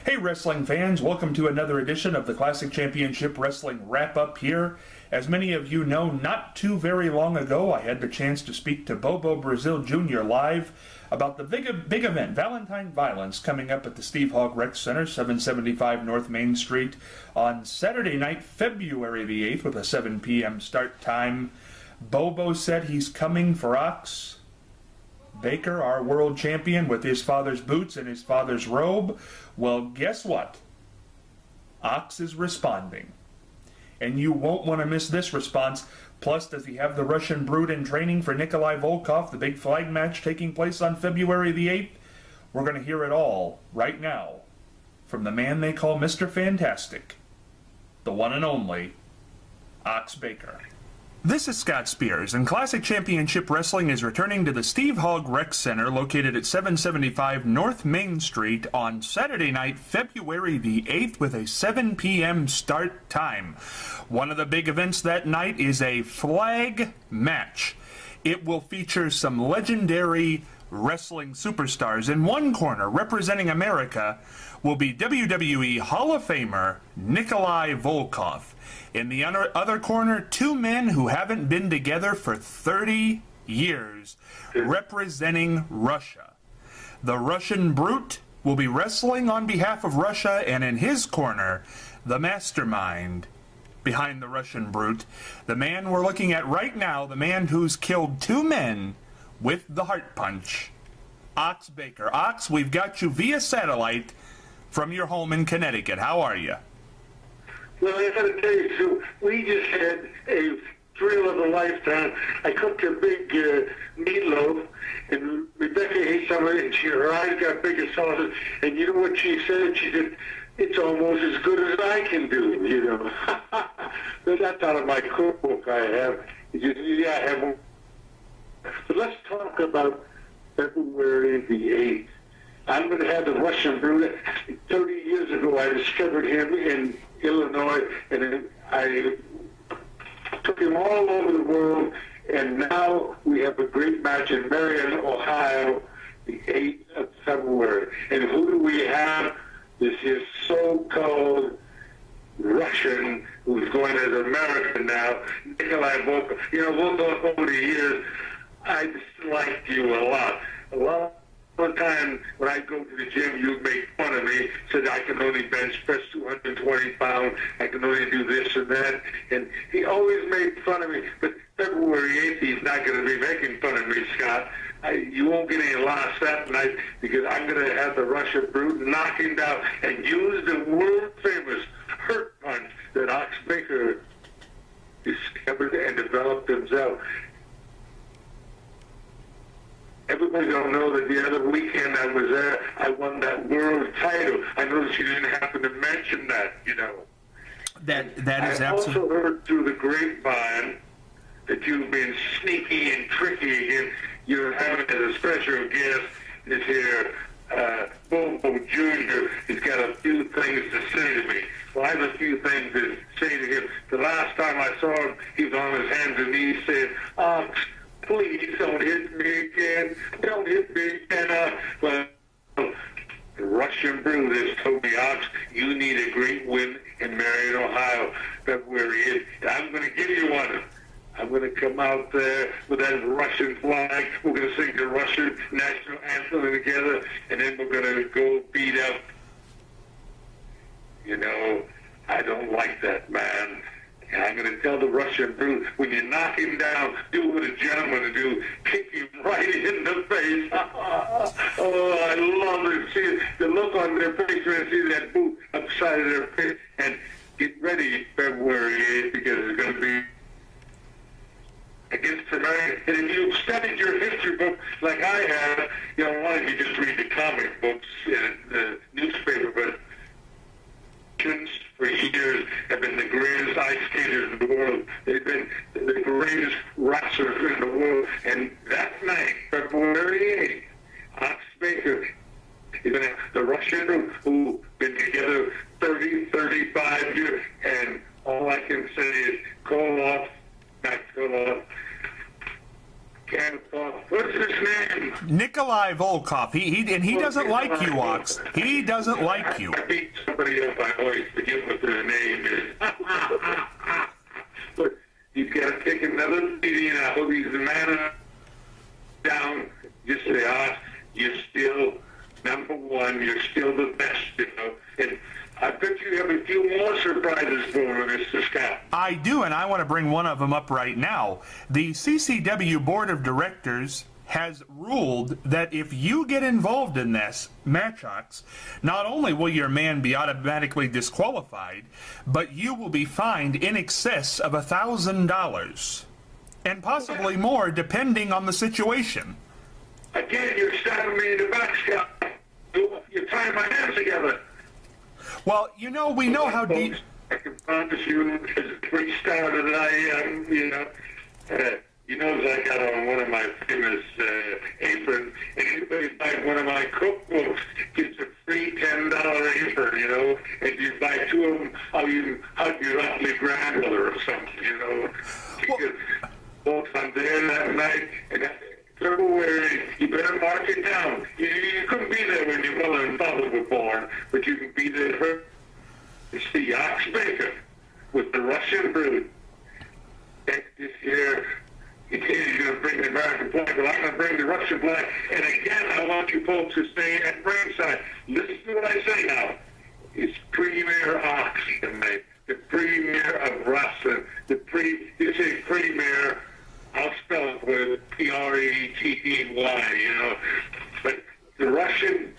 Hey wrestling fans, welcome to another edition of the Classic Championship Wrestling Wrap-Up here. As many of you know, not too very long ago I had the chance to speak to Bobo Brazil Jr. live about the big event, Valentine Violence, coming up at the Steve Hogg Rec Center, 775 North Main Street on Saturday night, February the 8th with a 7 p.m. start time. Bobo said he's coming for Ox Baker, our world champion, with his father's boots and his father's robe. Well, guess what? Ox is responding. And you won't want to miss this response. Plus, does he have the Russian Brute in training for Nikolai Volkov, the big flag match taking place on February the 8th? We're going to hear it all right now from the man they call Mr. Fantastic, the one and only Ox Baker. This is Scott Spears, and Classic Championship Wrestling is returning to the Steve Hogg Rec Center located at 775 North Main Street on Saturday night, February the 8th with a 7 p.m. start time. One of the big events that night is a flag match. It will feature some legendary wrestling superstars. In one corner, representing America, will be WWE Hall of Famer Nikolai Volkov. In the other corner, two men who haven't been together for 30 years, representing Russia. The Russian Brute will be wrestling on behalf of Russia, and in his corner, the mastermind behind the Russian Brute, the man we're looking at right now, the man who's killed two men with the heart punch, Ox Baker. Ox, we've got you via satellite from your home in Connecticut. How are you? Well, I got to tell you, Sue, we just had a thrill of a lifetime. I cooked a big meatloaf, and Rebecca ate some of it, and her eyes got big as saucers. And you know what she said? She said, "It's almost as good as I can do," you know. But that's out of my cookbook I have. Yeah, I have one. But let's talk about February the 8th. I'm going to have the Russian Brute. 30 years ago, I discovered him in Illinois, and I took him all over the world, and now we have a great match in Marion, Ohio, the 8th of February. And who do we have? This is so-called Russian, who's going as American now, Nikolai Volkov. You know, Volkov, over the years, I disliked you a lot. One time when I go to the gym, you make fun of me, said I can only bench press 220 pounds, I can only do this and that, and he always made fun of me. But February 8th, he's not going to be making fun of me, Scott. You won't get any laughs that night, because I'm going to have the Russian Brute knock him down and use the world-famous hurt punch that Ox Baker discovered and developed himself. Everybody don't know that the other weekend I was there, I won that world title. I noticed you didn't happen to mention that, you know. That is absolutely. I also heard through the grapevine that you've been sneaky and tricky again. You're having as a special guest this here, Bobo Jr. He's got a few things to say to me. Well, I have a few things to say to him. The last time I saw him, he was on his hands and knees saying, "Please don't hit me again. Don't hit me again." Well, the Russian Brute has told me, "Ox, you need a great win in Marion, Ohio, February 8th. I'm going to give you one. I'm going to come out there with that Russian flag. We're going to sing the Russian national anthem together, and then we're going to go beat up." You know, I don't like that, man. And I'm going to tell the Russian Brute, when you knock him down, do what a gentleman to do. Kick him right in the face. Oh, I love to see it. The look on their face when I see that boot upside of their face. And get ready February 8th, because it's going to be against America. And if you've studied your history book like I have, you know, why don't you just read the comic books in the newspaper, but for years have been the greatest ice skaters in the world. They've been the greatest wrestlers in the world. And that night, February 8th, Ox Baker is the Russian Brute, who've been together 30, 35 years. And all I can say is Koloff, not Koloff, What's his name? Nikolai Volkov. He doesn't like you, Ox. He doesn't like you. I beat somebody up. I always forget what their name is. But he's got to take another beating. I hope he's the man down. Just say, you're still number one. You're still the best, you know. And I bet you have a few more surprises for me, Mr. Scott. I do, and I want to bring one of them up right now. The CCW Board of Directors has ruled that if you get involved in this match, Ox, not only will your man be automatically disqualified, but you will be fined in excess of $1,000, and possibly more, depending on the situation. Again, you're stabbing me in the back, Scott. You're tying my hands together. Well, you know, we know how deep... I can promise you, as a great star that I am, you know, you notice I got on one of my famous aprons, and anybody buys one of my cookbooks gets a free $10 apron, you know, and you buy two of them, I'll even hug your ugly grandmother or something, you know. Because both I'm there that night, and February, you better mark it down. You couldn't be there when your mother and father were born, but you can be there. It's the Ox Baker with the Russian brood. This year, he's going to bring the American flag, but I'm going to bring the Russian flag. And again, I want you folks to stay at ringside. Listen to what I say now. It's Premier Ox, the Premier of wrestling. It's a Premier. I'll spell it with P-R-E-T-E-Y, you know. But the Russian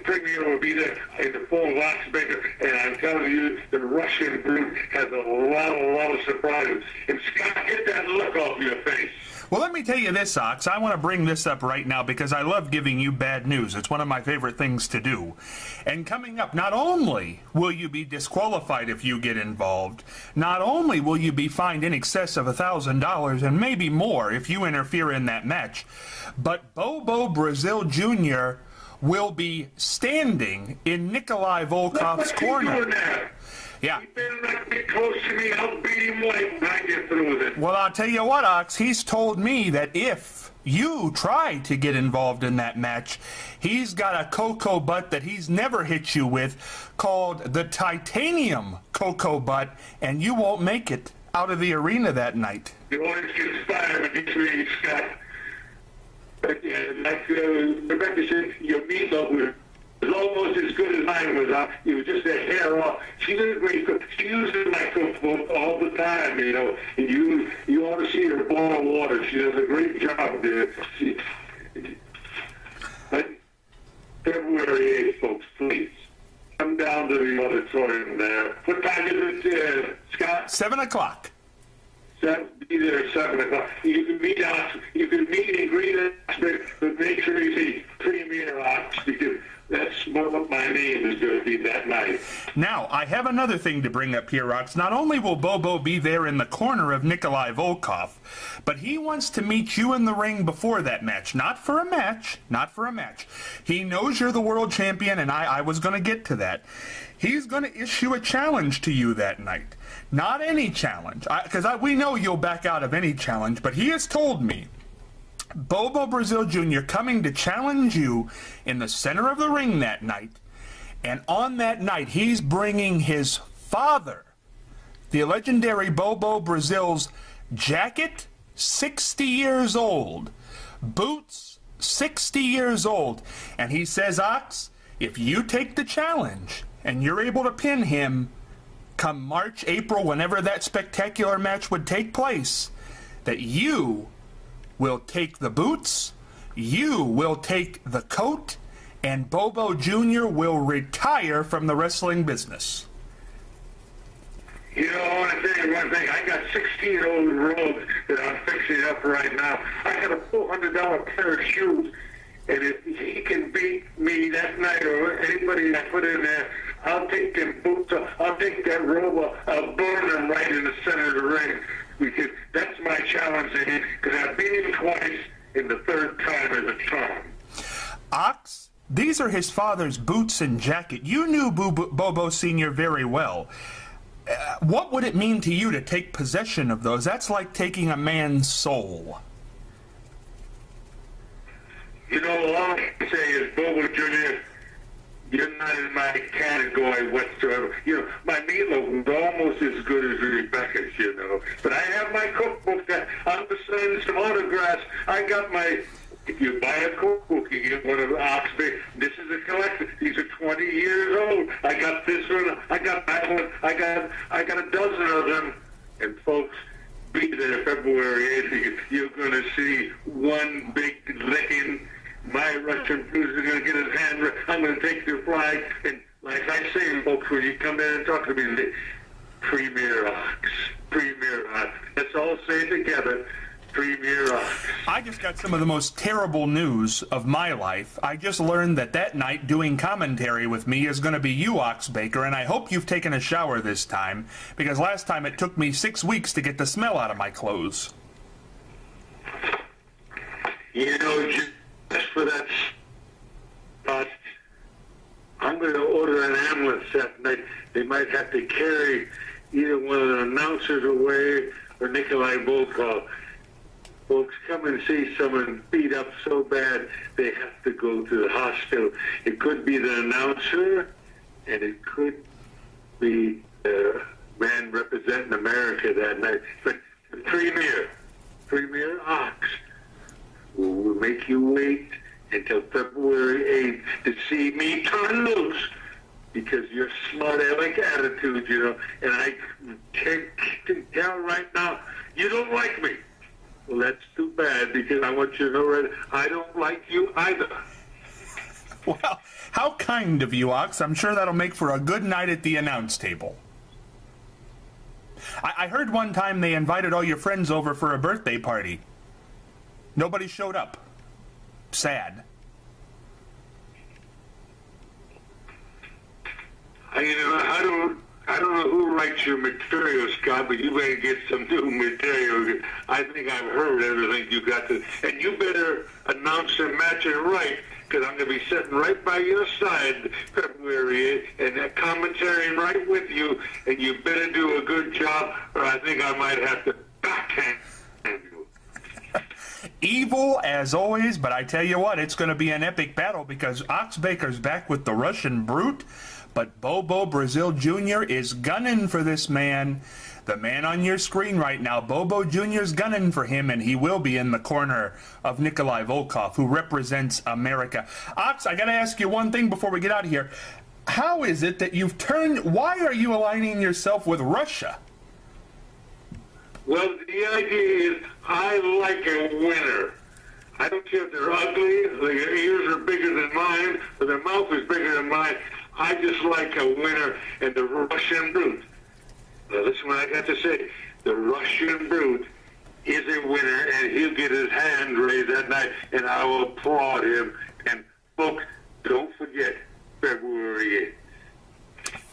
Premier will be there in the full Ox Baker, and I'm telling you, the Russian group has a lot of surprises. And Scott, get that look off your face. Well, let me tell you this, Ox. I want to bring this up right now because I love giving you bad news. It's one of my favorite things to do. And coming up, not only will you be disqualified if you get involved, not only will you be fined in excess of $1,000 and maybe more if you interfere in that match, but Bobo Brazil Jr. will be standing in Nikolai Volkov's corner. Yeah. He better not get close to me. I'll beat him white when I get through with it. Well, I'll tell you what, Ox. He's told me that if you try to get involved in that match, he's got a cocoa butt that he's never hit you with called the Titanium Cocoa Butt, and you won't make it out of the arena that night. The orange gets fired with these rings, Scott. But like Rebecca said, your meatloaf was almost as good as mine was. It was just a hair off. She's a great cook. She uses my cookbook all the time, you know. And you ought to see her boil water. She does a great job there. But February 8th, folks, please. Come down to the auditorium there. What time is it, Scott? 7 o'clock. Be there at 7 o'clock. You can meet Ox. You can meet and greet Ox, but make sure you see Premier Ox, because that's what my name is going to be that night. Now, I have another thing to bring up here, Ox. Not only will Bobo be there in the corner of Nikolai Volkov, but he wants to meet you in the ring before that match. Not for a match. Not for a match. He knows you're the world champion, and I was going to get to that. He's going to issue a challenge to you that night. Not any challenge, because we know you'll back out of any challenge, but he has told me Bobo Brazil Jr. coming to challenge you in the center of the ring that night, and on that night he's bringing his father, the legendary Bobo Brazil's jacket, 60 years old, boots, 60 years old, and he says, Ox, if you take the challenge and you're able to pin him come March, April, whenever that spectacular match would take place, that you will take the boots, you will take the coat, and Bobo Jr. will retire from the wrestling business. You know, I want to tell you one thing. I got 16 old robes that I'm fixing up right now. I got a $400 pair of shoes, and if he can beat me that night or anybody I put in there, I'll take them boots off. I'll take that robe. I'll burn them right in the center of the ring. Because that's my challenge to him. Because I've beat him twice, and the third time is a charm. Ox, these are his father's boots and jacket. You knew Bobo Sr. very well. What would it mean to you to take possession of those? That's like taking a man's soul. You know, all I can say is, Bobo Jr., you're not in my category whatsoever. You know, my meatloaf was almost as good as Rebecca's, you know. But I have my cookbook. I'm signing some autographs. I got my... If you buy a cookbook, you get one of Oxby. This is a collection. These are 20 years old. I got this one. I got that one. I got a dozen of them. And folks, be there February 8th. You're going to see one big licking. My Russian producer is going to get his hand. I'm going to take your flag. And like I say, folks, when you come in and talk to me, Premier Ox. Premier Ox. Let's all say together, Premier Ox. I just got some of the most terrible news of my life. I just learned that night doing commentary with me is going to be you, Ox Baker, and I hope you've taken a shower this time, because last time it took me 6 weeks to get the smell out of my clothes. You know, just for that spot, I'm going to order an ambulance that night. They might have to carry either one of the announcers away or Nikolai Volkov. Folks, come and see someone beat up so bad they have to go to the hospital. It could be the announcer, and it could be the man representing America that night. But the Premier Ox, will make you wait until February 8th to see me turn loose, because you're smart aleck attitude, you know, and I can tell right now you don't like me. Well, that's too bad, because I want you to know right, I don't like you either. Well, how kind of you, Ox. I'm sure that'll make for a good night at the announce table. I heard one time they invited all your friends over for a birthday party. Nobody showed up. Sad. I don't know who writes your material, Scott, but you better get some new material. I think I've heard everything you got to, and you better announce and match it right, because I'm going to be sitting right by your side February 8th and commentating right with you, and you better do a good job, or I think I might have to backhand you. Evil as always, but I tell you what, it's going to be an epic battle, because Ox Baker's back with the Russian brute, but Bobo Brazil Jr. is gunning for this man. The man on your screen right now, Bobo Jr.'s gunning for him, and he will be in the corner of Nikolai Volkov, who represents America. Ox, I got to ask you one thing before we get out of here. How is it that you've turned... Why are you aligning yourself with Russia? Well, the idea is I like a winner. I don't care if they're ugly, their ears are bigger than mine, or their mouth is bigger than mine. I just like a winner, and the Russian brute. Now listen what I got to say. The Russian brute is a winner, and he'll get his hand raised that night, and I will applaud him. And folks, don't forget, February 8th.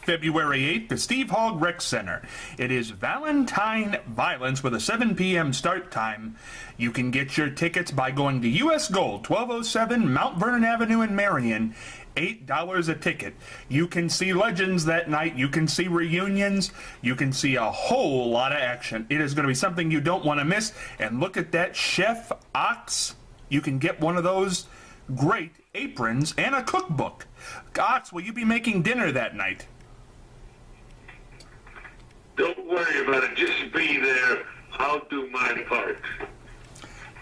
February 8th, the Steve Hogg Rec Center. It is Valentine Violence with a 7 p.m. start time. You can get your tickets by going to U.S. Gold, 1207 Mount Vernon Avenue in Marion. $8 a ticket. You can see legends that night. You can see reunions. You can see a whole lot of action. It is going to be something you don't want to miss. And look at that Chef Ox. You can get one of those great aprons and a cookbook. Ox, will you be making dinner that night? Don't worry about it. Just be there. I'll do my part.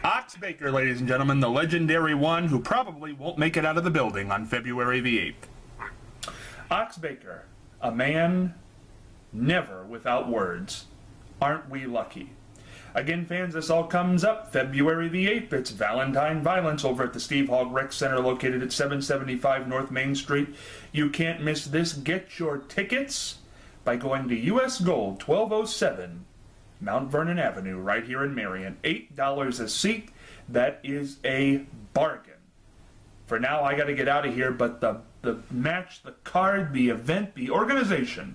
Ox Baker, ladies and gentlemen, the legendary one who probably won't make it out of the building on February the 8th. Ox Baker, a man never without words. Aren't we lucky? Again, fans, this all comes up February the 8th. It's Valentine Violence over at the Steve Hogg Rec Center located at 775 North Main Street. You can't miss this. Get your tickets by going to U.S. Gold, 1207 Mount Vernon Avenue, right here in Marion. $8 a seat. That is a bargain. For now, I got to get out of here, but the match, the card, the event, the organization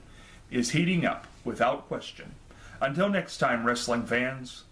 is heating up, without question. Until next time, wrestling fans,